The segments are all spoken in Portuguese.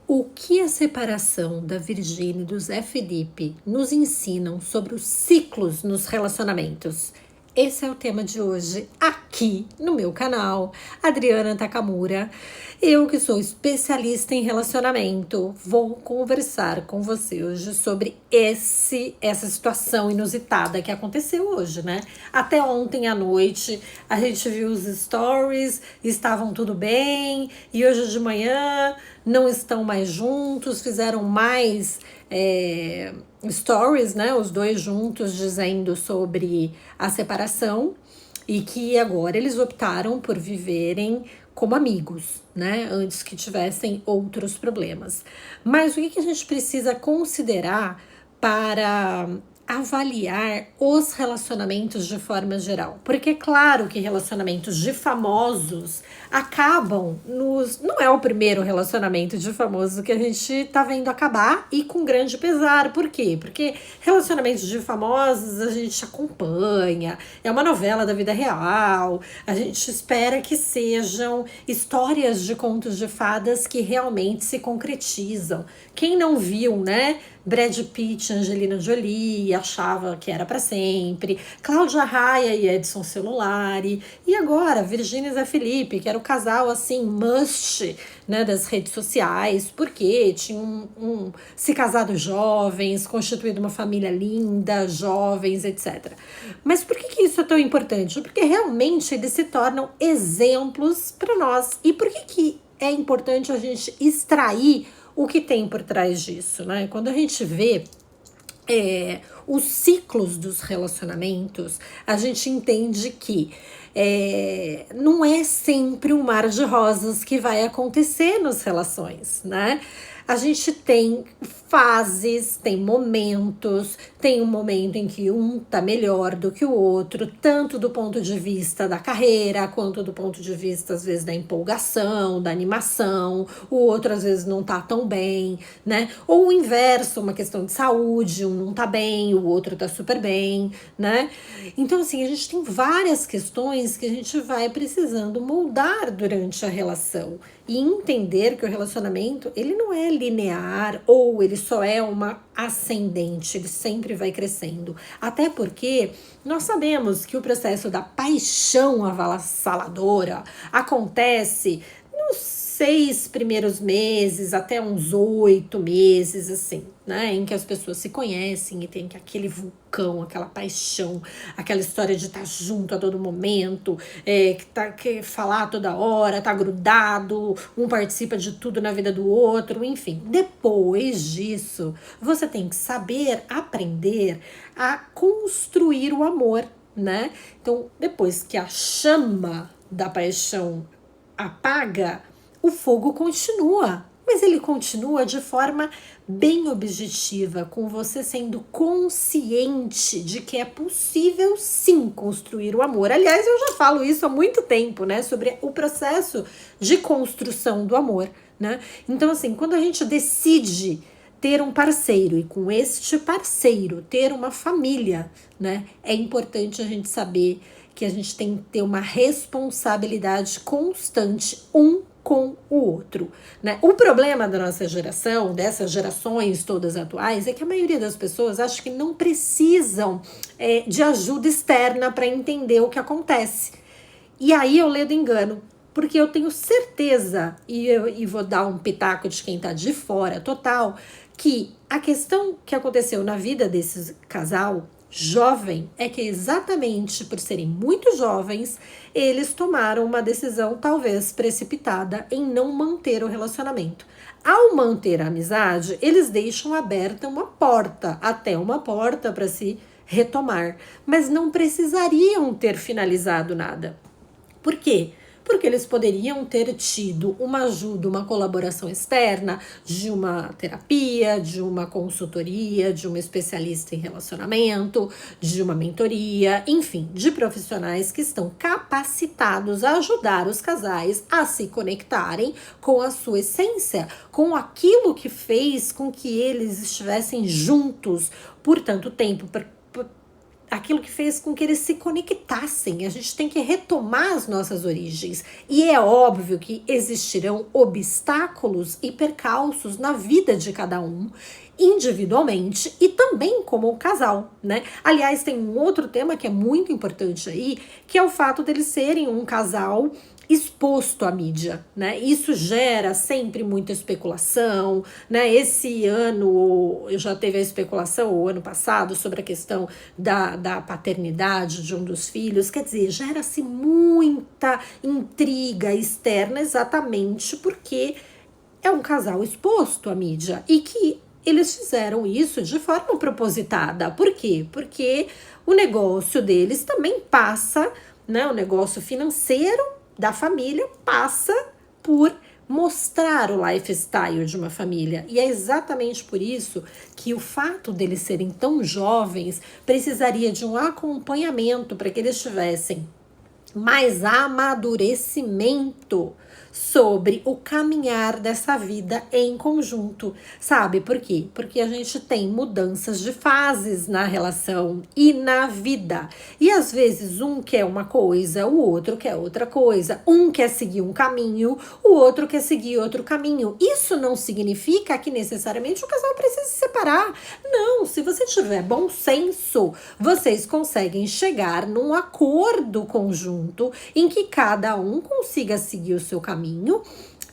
O que a separação da Virgínia e do Zé Felipe nos ensinam sobre os ciclos nos relacionamentos? Esse é o tema de hoje aqui no meu canal, Adriana Takamura. Eu que sou especialista em relacionamento, vou conversar com você hoje sobre essa situação inusitada que aconteceu hoje, né? Até ontem à noite a gente viu os stories, estavam tudo bem, e hoje de manhã não estão mais juntos, fizeram mais stories, né? Os dois juntos dizendo sobre a separação e que agora eles optaram por viverem como amigos, né? Antes que tivessem outros problemas. Mas o que a gente precisa considerar para avaliar os relacionamentos de forma geral? Porque é claro que relacionamentos de famosos acabam nos... Não é o primeiro relacionamento de famoso que a gente tá vendo acabar, e com grande pesar. Por quê? Porque relacionamentos de famosos a gente acompanha, é uma novela da vida real, a gente espera que sejam histórias de contos de fadas que realmente se concretizam. Quem não viu, né? Brad Pitt, Angelina Jolie, achava que era para sempre, Cláudia Raia e Edson Celulari, e agora Virgínia e Zé Felipe, que era o casal assim, must, né, das redes sociais, porque tinham se casado jovens, constituído uma família linda, jovens, etc. Mas por que isso é tão importante? Porque realmente eles se tornam exemplos para nós. E por que é importante a gente extrair o que tem por trás disso, né? Quando a gente vê os ciclos dos relacionamentos, a gente entende que não é sempre um mar de rosas que vai acontecer nas relações, né? A gente tem fases, tem momentos, tem um momento em que um tá melhor do que o outro, tanto do ponto de vista da carreira, quanto do ponto de vista, às vezes, da empolgação, da animação, o outro, às vezes, não tá tão bem, né? Ou o inverso, uma questão de saúde, um não tá bem, o outro tá super bem, né? Então, assim, a gente tem várias questões que a gente vai precisando moldar durante a relação e entender que o relacionamento, ele não é linear ou ele só é uma ascendente, ele sempre vai crescendo. Até porque nós sabemos que o processo da paixão avassaladora acontece nos 6 primeiros meses, até uns 8 meses, assim, né? Em que as pessoas se conhecem e tem aquele vulcão, aquela paixão, aquela história de estar junto a todo momento, quer falar toda hora, tá grudado, um participa de tudo na vida do outro, enfim. Depois disso, você tem que saber aprender a construir o amor, né? Então, depois que a chama da paixão apaga, o fogo continua, mas ele continua de forma bem objetiva, com você sendo consciente de que é possível sim construir o amor. Aliás, eu já falo isso há muito tempo, né, sobre o processo de construção do amor, né? Então, assim, quando a gente decide ter um parceiro e com este parceiro ter uma família, né, é importante a gente saber que a gente tem que ter uma responsabilidade constante um com o outro, né? O problema da nossa geração, dessas gerações todas atuais, é que a maioria das pessoas acha que não precisam de ajuda externa para entender o que acontece. E aí eu ledo engano, porque eu tenho certeza, e vou dar um pitaco de quem tá de fora total, que a questão que aconteceu na vida desse casal jovem é que exatamente por serem muito jovens, eles tomaram uma decisão talvez precipitada em não manter o relacionamento. Ao manter a amizade, eles deixam aberta uma porta, até uma porta para se retomar, mas não precisariam ter finalizado nada. Por quê? Porque eles poderiam ter tido uma ajuda, uma colaboração externa de uma terapia, de uma consultoria, de uma especialista em relacionamento, de uma mentoria, enfim, de profissionais que estão capacitados a ajudar os casais a se conectarem com a sua essência, com aquilo que fez com que eles estivessem juntos por tanto tempo, aquilo que fez com que eles se conectassem. A gente tem que retomar as nossas origens. E é óbvio que existirão obstáculos e percalços na vida de cada um, individualmente e também como casal, né? Aliás, tem um outro tema que é muito importante aí, que é o fato deles serem um casal exposto à mídia, né? Isso gera sempre muita especulação, né? Esse ano já teve a especulação, o ano passado, sobre a questão da paternidade de um dos filhos. Quer dizer, gera-se muita intriga externa exatamente porque é um casal exposto à mídia e que eles fizeram isso de forma propositada. Por quê? Porque o negócio deles também passa, né? O negócio financeiro da família passa por mostrar o lifestyle de uma família. E é exatamente por isso que o fato deles serem tão jovens precisaria de um acompanhamento para que eles tivessem mais amadurecimento sobre o caminhar dessa vida em conjunto, sabe? Por quê? Porque a gente tem mudanças de fases na relação e na vida. E às vezes um quer uma coisa, o outro quer outra coisa. Um quer seguir um caminho, o outro quer seguir outro caminho. Isso não significa que necessariamente o casal precisa se separar. Não, se você tiver bom senso, vocês conseguem chegar num acordo conjunto em que cada um consiga seguir o seu caminho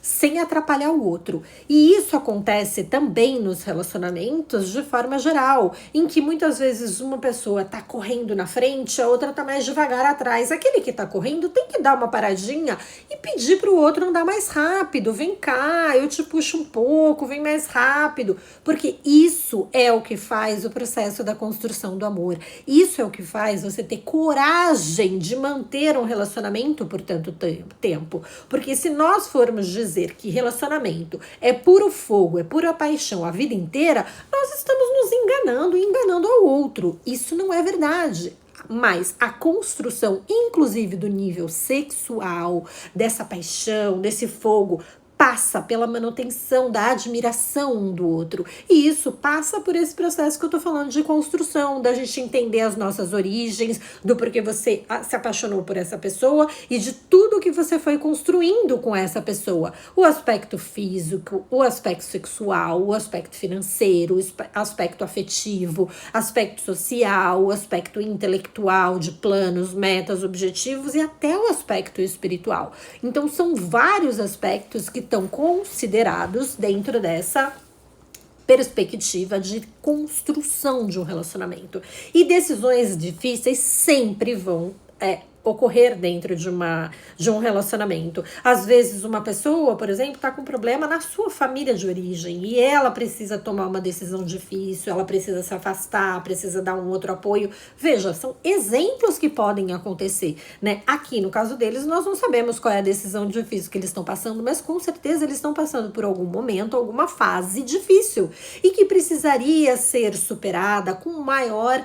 sem atrapalhar o outro. E isso acontece também nos relacionamentos de forma geral, em que muitas vezes uma pessoa tá correndo na frente, a outra tá mais devagar atrás. Aquele que tá correndo tem que dar uma paradinha e pedir pro outro andar mais rápido. Vem cá, eu te puxo um pouco, vem mais rápido. Porque isso é o que faz o processo da construção do amor. Isso é o que faz você ter coragem de manter um relacionamento por tanto tempo. Porque se nós formos dizer que relacionamento é puro fogo, é pura paixão a vida inteira, nós estamos nos enganando e enganando ao outro. Isso não é verdade. Mas a construção, inclusive do nível sexual, dessa paixão, desse fogo, passa pela manutenção da admiração um do outro. E isso passa por esse processo que eu tô falando de construção, da gente entender as nossas origens, do porquê você se apaixonou por essa pessoa e de tudo que você foi construindo com essa pessoa. O aspecto físico, o aspecto sexual, o aspecto financeiro, o aspecto afetivo, aspecto social, o aspecto intelectual, de planos, metas, objetivos e até o aspecto espiritual. Então são vários aspectos que estão considerados dentro dessa perspectiva de construção de um relacionamento. E decisões difíceis sempre vão ocorrer dentro de um relacionamento. Às vezes uma pessoa, por exemplo, está com problema na sua família de origem e ela precisa tomar uma decisão difícil, ela precisa se afastar, precisa dar um outro apoio. Veja, são exemplos que podem acontecer, né? Aqui, no caso deles, nós não sabemos qual é a decisão difícil que eles estão passando, mas com certeza eles estão passando por algum momento, alguma fase difícil e que precisaria ser superada com maior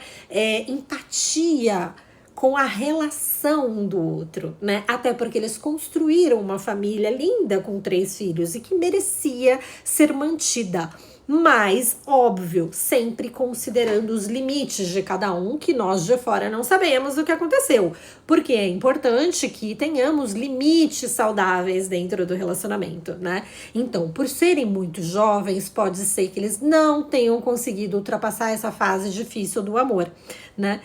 empatia, com a relação do outro, né? Até porque eles construíram uma família linda com 3 filhos e que merecia ser mantida. Mas, óbvio, sempre considerando os limites de cada um, que nós de fora não sabemos o que aconteceu. Porque é importante que tenhamos limites saudáveis dentro do relacionamento, né? Então, por serem muito jovens, pode ser que eles não tenham conseguido ultrapassar essa fase difícil do amor, né?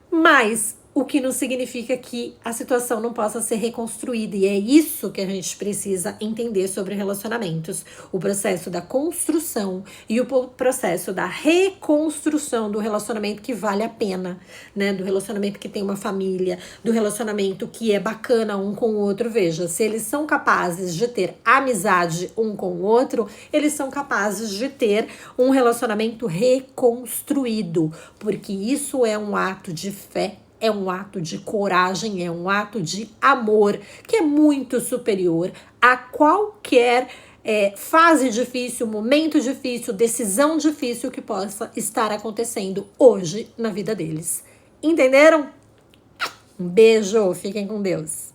Mas o que não significa que a situação não possa ser reconstruída. E é isso que a gente precisa entender sobre relacionamentos. O processo da construção e o processo da reconstrução do relacionamento que vale a pena, né? Do relacionamento que tem uma família, do relacionamento que é bacana um com o outro. Veja, se eles são capazes de ter amizade um com o outro, eles são capazes de ter um relacionamento reconstruído. Porque isso é um ato de fé, é um ato de coragem, é um ato de amor que é muito superior a qualquer fase difícil, momento difícil, decisão difícil que possa estar acontecendo hoje na vida deles. Entenderam? Um beijo, fiquem com Deus.